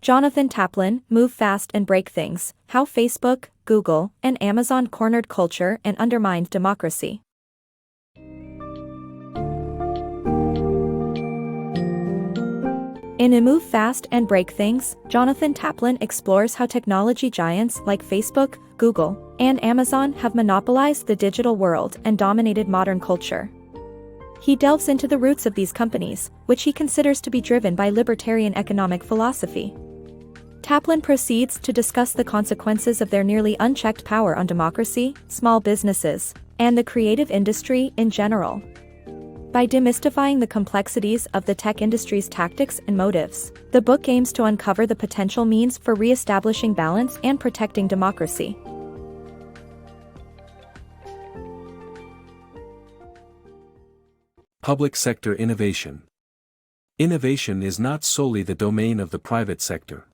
Jonathan Taplin, Move Fast and Break Things: How Facebook, Google, and Amazon Cornered Culture and Undermined Democracy. In Move Fast and Break Things, Jonathan Taplin explores how technology giants like Facebook, Google, and Amazon have monopolized the digital world and dominated modern culture. He delves into the roots of these companies, which he considers to be driven by libertarian economic philosophy. Taplin proceeds to discuss the consequences of their nearly unchecked power on democracy, small businesses, and the creative industry in general. By demystifying the complexities of the tech industry's tactics and motives, the book aims to uncover the potential means for re-establishing balance and protecting democracy. Public sector innovation. Innovation is not solely the domain of the private sector.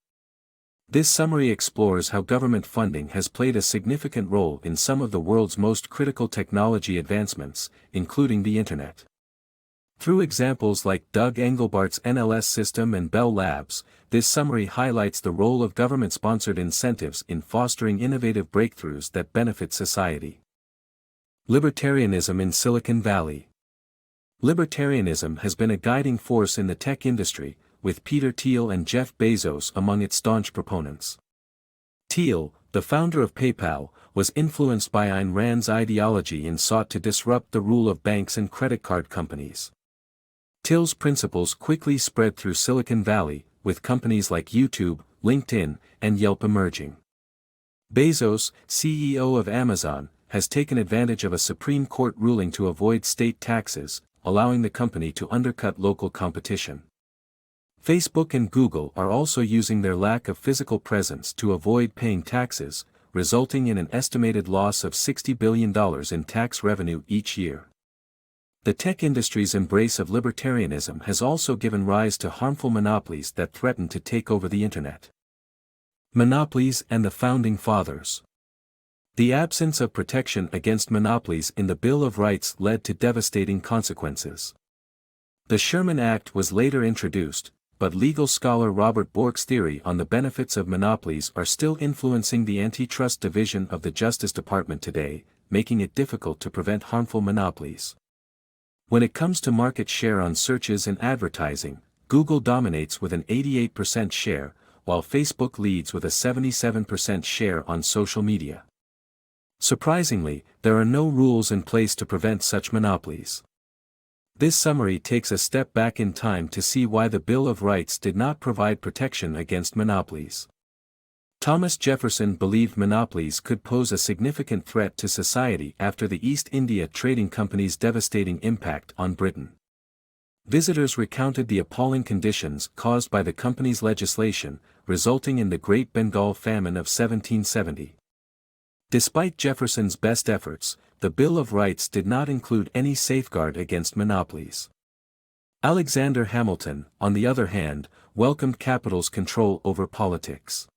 This summary explores how government funding has played a significant role in some of the world's most critical technology advancements, including the Internet. Through examples like Doug Engelbart's NLS system and Bell Labs, this summary highlights the role of government-sponsored incentives in fostering innovative breakthroughs that benefit society. Libertarianism in Silicon Valley. Libertarianism has been a guiding force in the tech industry, with Peter Thiel and Jeff Bezos among its staunch proponents. Thiel, the founder of PayPal, was influenced by Ayn Rand's ideology and sought to disrupt the rule of banks and credit card companies. Thiel's principles quickly spread through Silicon Valley, with companies like YouTube, LinkedIn, and Yelp emerging. Bezos, CEO of Amazon, has taken advantage of a Supreme Court ruling to avoid state taxes, allowing the company to undercut local competition. Facebook and Google are also using their lack of physical presence to avoid paying taxes, resulting in an estimated loss of $60 billion in tax revenue each year. The tech industry's embrace of libertarianism has also given rise to harmful monopolies that threaten to take over the Internet. Monopolies and the Founding Fathers. The absence of protection against monopolies in the Bill of Rights led to devastating consequences. The Sherman Act was later introduced, but legal scholar Robert Bork's theory on the benefits of monopolies are still influencing the antitrust division of the Justice Department today, making it difficult to prevent harmful monopolies. When it comes to market share on searches and advertising, Google dominates with an 88% share, while Facebook leads with a 77% share on social media. Surprisingly, there are no rules in place to prevent such monopolies. This summary takes a step back in time to see why the Bill of Rights did not provide protection against monopolies. Thomas Jefferson believed monopolies could pose a significant threat to society after the East India Trading Company's devastating impact on Britain. Visitors recounted the appalling conditions caused by the company's legislation, resulting in the Great Bengal Famine of 1770. Despite Jefferson's best efforts, the Bill of Rights did not include any safeguard against monopolies. Alexander Hamilton, on the other hand, welcomed capital's control over politics.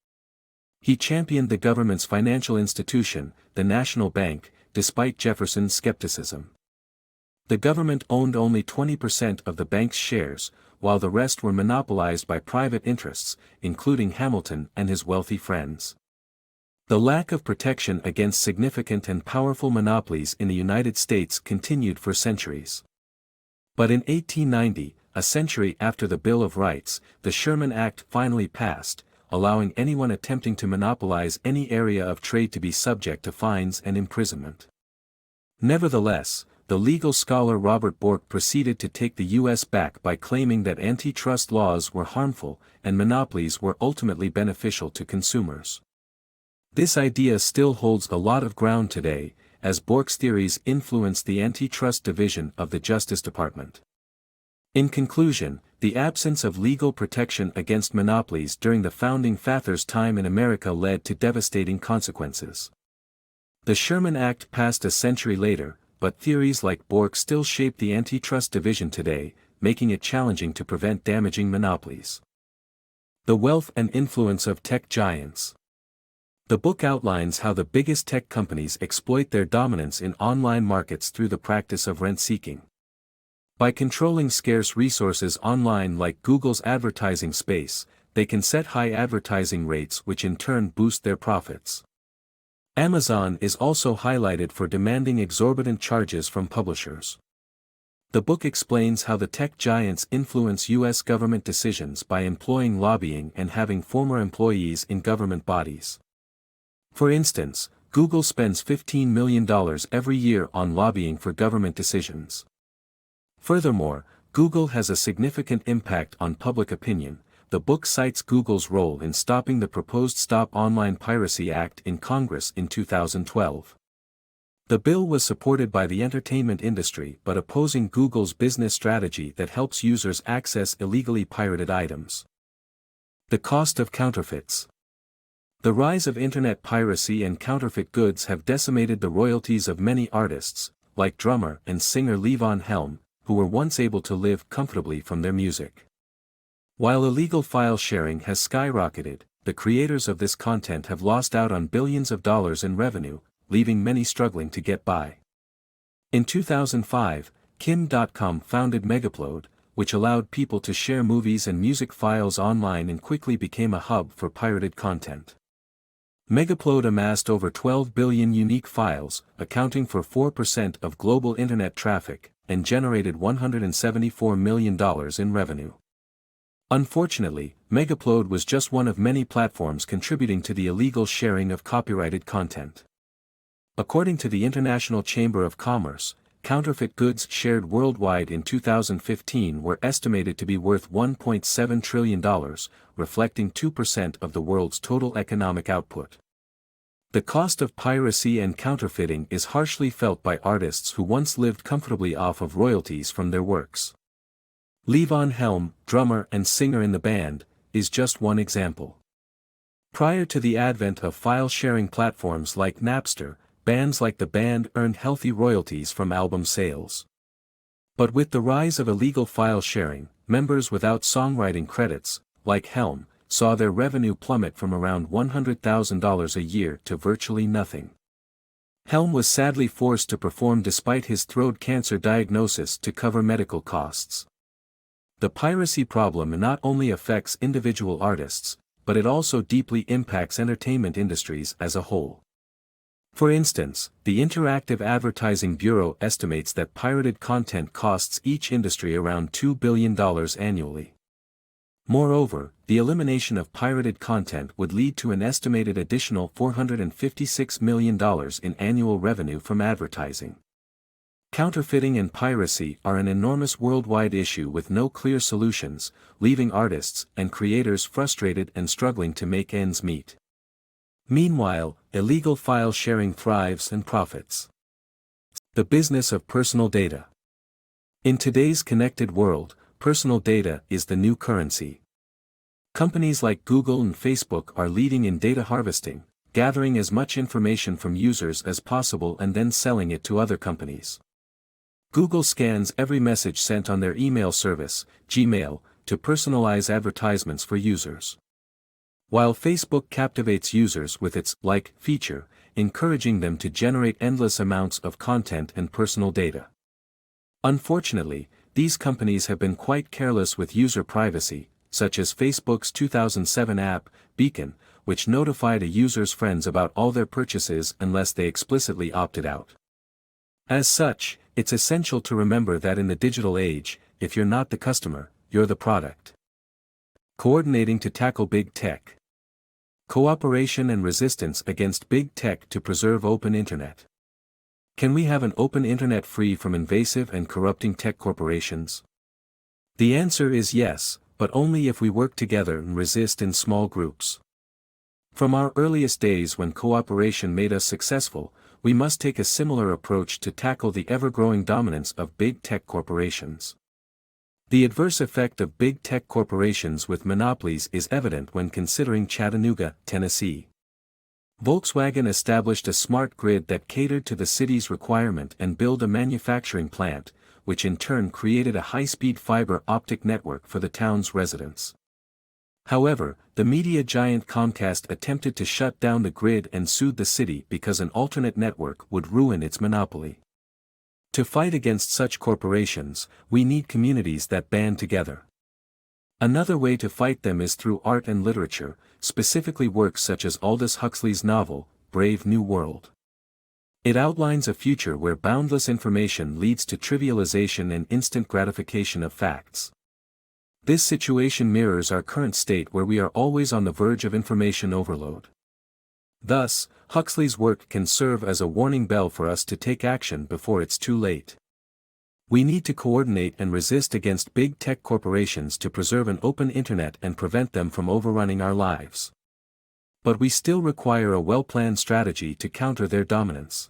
He championed the government's financial institution, the National Bank, despite Jefferson's skepticism. The government owned only 20% of the bank's shares, while the rest were monopolized by private interests, including Hamilton and his wealthy friends. The lack of protection against significant and powerful monopolies in the United States continued for centuries. But in 1890, a century after the Bill of Rights, the Sherman Act finally passed, allowing anyone attempting to monopolize any area of trade to be subject to fines and imprisonment. Nevertheless, the legal scholar Robert Bork proceeded to take the U.S. back by claiming that antitrust laws were harmful and monopolies were ultimately beneficial to consumers. This idea still holds a lot of ground today, as Bork's theories influence the antitrust division of the Justice Department. In conclusion, the absence of legal protection against monopolies during the Founding Fathers' time in America led to devastating consequences. The Sherman Act passed a century later, but theories like Bork still shape the antitrust division today, making it challenging to prevent damaging monopolies. The wealth and influence of tech giants. The book outlines how the biggest tech companies exploit their dominance in online markets through the practice of rent-seeking. By controlling scarce resources online like Google's advertising space, they can set high advertising rates which in turn boost their profits. Amazon is also highlighted for demanding exorbitant charges from publishers. The book explains how the tech giants influence U.S. government decisions by employing lobbying and having former employees in government bodies. For instance, Google spends $15 million every year on lobbying for government decisions. Furthermore, Google has a significant impact on public opinion. The book cites Google's role in stopping the proposed Stop Online Piracy Act in Congress in 2012. The bill was supported by the entertainment industry but opposing Google's business strategy that helps users access illegally pirated items. The cost of counterfeits. The rise of internet piracy and counterfeit goods have decimated the royalties of many artists, like drummer and singer Levon Helm, who were once able to live comfortably from their music. While illegal file sharing has skyrocketed, the creators of this content have lost out on billions of dollars in revenue, leaving many struggling to get by. In 2005, Kim.com founded Megaupload, which allowed people to share movies and music files online and quickly became a hub for pirated content. Megaupload amassed over 12 billion unique files, accounting for 4% of global internet traffic, and generated $174 million in revenue. Unfortunately, Megaupload was just one of many platforms contributing to the illegal sharing of copyrighted content. According to the International Chamber of Commerce, counterfeit goods shared worldwide in 2015 were estimated to be worth $1.7 trillion, reflecting 2% of the world's total economic output. The cost of piracy and counterfeiting is harshly felt by artists who once lived comfortably off of royalties from their works. Levon Helm, drummer and singer in the band, is just one example. Prior to the advent of file-sharing platforms like Napster, bands like the band earned healthy royalties from album sales. But with the rise of illegal file sharing, members without songwriting credits, like Helm, saw their revenue plummet from around $100,000 a year to virtually nothing. Helm was sadly forced to perform despite his throat cancer diagnosis to cover medical costs. The piracy problem not only affects individual artists, but it also deeply impacts entertainment industries as a whole. For instance, the Interactive Advertising Bureau estimates that pirated content costs each industry around $2 billion annually. Moreover, the elimination of pirated content would lead to an estimated additional $456 million in annual revenue from advertising. Counterfeiting and piracy are an enormous worldwide issue with no clear solutions, leaving artists and creators frustrated and struggling to make ends meet. Meanwhile, illegal file sharing thrives and profits. The business of personal data. In today's connected world, personal data is the new currency. Companies like Google and Facebook are leading in data harvesting, gathering as much information from users as possible and then selling it to other companies. Google scans every message sent on their email service, Gmail, to personalize advertisements for users. While Facebook captivates users with its like feature, encouraging them to generate endless amounts of content and personal data. Unfortunately, these companies have been quite careless with user privacy, such as Facebook's 2007 app, Beacon, which notified a user's friends about all their purchases unless they explicitly opted out. As such, it's essential to remember that in the digital age, if you're not the customer, you're the product. Coordinating to tackle big tech. Cooperation and resistance against big tech to preserve open internet. Can we have an open internet free from invasive and corrupting tech corporations? The answer is yes, but only if we work together and resist in small groups. From our earliest days when cooperation made us successful, we must take a similar approach to tackle the ever-growing dominance of big tech corporations. The adverse effect of big tech corporations with monopolies is evident when considering Chattanooga, Tennessee. Volkswagen established a smart grid that catered to the city's requirement and built a manufacturing plant, which in turn created a high-speed fiber optic network for the town's residents. However, the media giant Comcast attempted to shut down the grid and sued the city because an alternate network would ruin its monopoly. To fight against such corporations, we need communities that band together. Another way to fight them is through art and literature, specifically works such as Aldous Huxley's novel, Brave New World. It outlines a future where boundless information leads to trivialization and instant gratification of facts. This situation mirrors our current state where we are always on the verge of information overload. Thus, Huxley's work can serve as a warning bell for us to take action before it's too late. We need to coordinate and resist against big tech corporations to preserve an open internet and prevent them from overrunning our lives. But we still require a well-planned strategy to counter their dominance.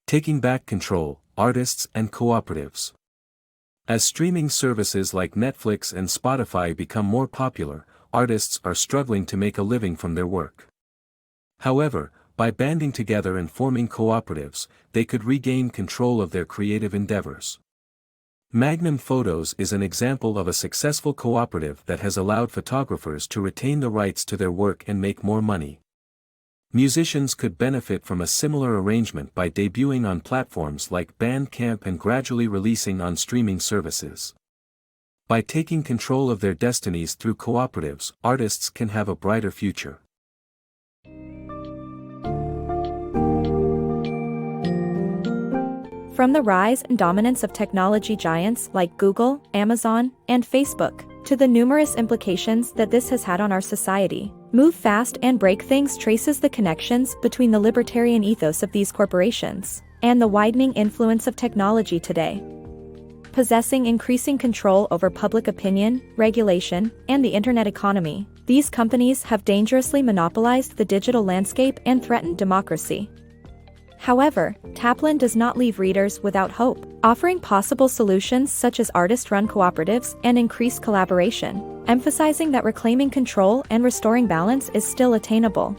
Taking back control, artists and cooperatives. As streaming services like Netflix and Spotify become more popular, artists are struggling to make a living from their work. However, by banding together and forming cooperatives, they could regain control of their creative endeavors. Magnum Photos is an example of a successful cooperative that has allowed photographers to retain the rights to their work and make more money. Musicians could benefit from a similar arrangement by debuting on platforms like Bandcamp and gradually releasing on streaming services. By taking control of their destinies through cooperatives, artists can have a brighter future. From the rise and dominance of technology giants like Google, Amazon, and Facebook, to the numerous implications that this has had on our society, Move Fast and Break Things traces the connections between the libertarian ethos of these corporations and the widening influence of technology today. Possessing increasing control over public opinion, regulation, and the internet economy, these companies have dangerously monopolized the digital landscape and threatened democracy. However, Taplin does not leave readers without hope, offering possible solutions such as artist-run cooperatives and increased collaboration, emphasizing that reclaiming control and restoring balance is still attainable.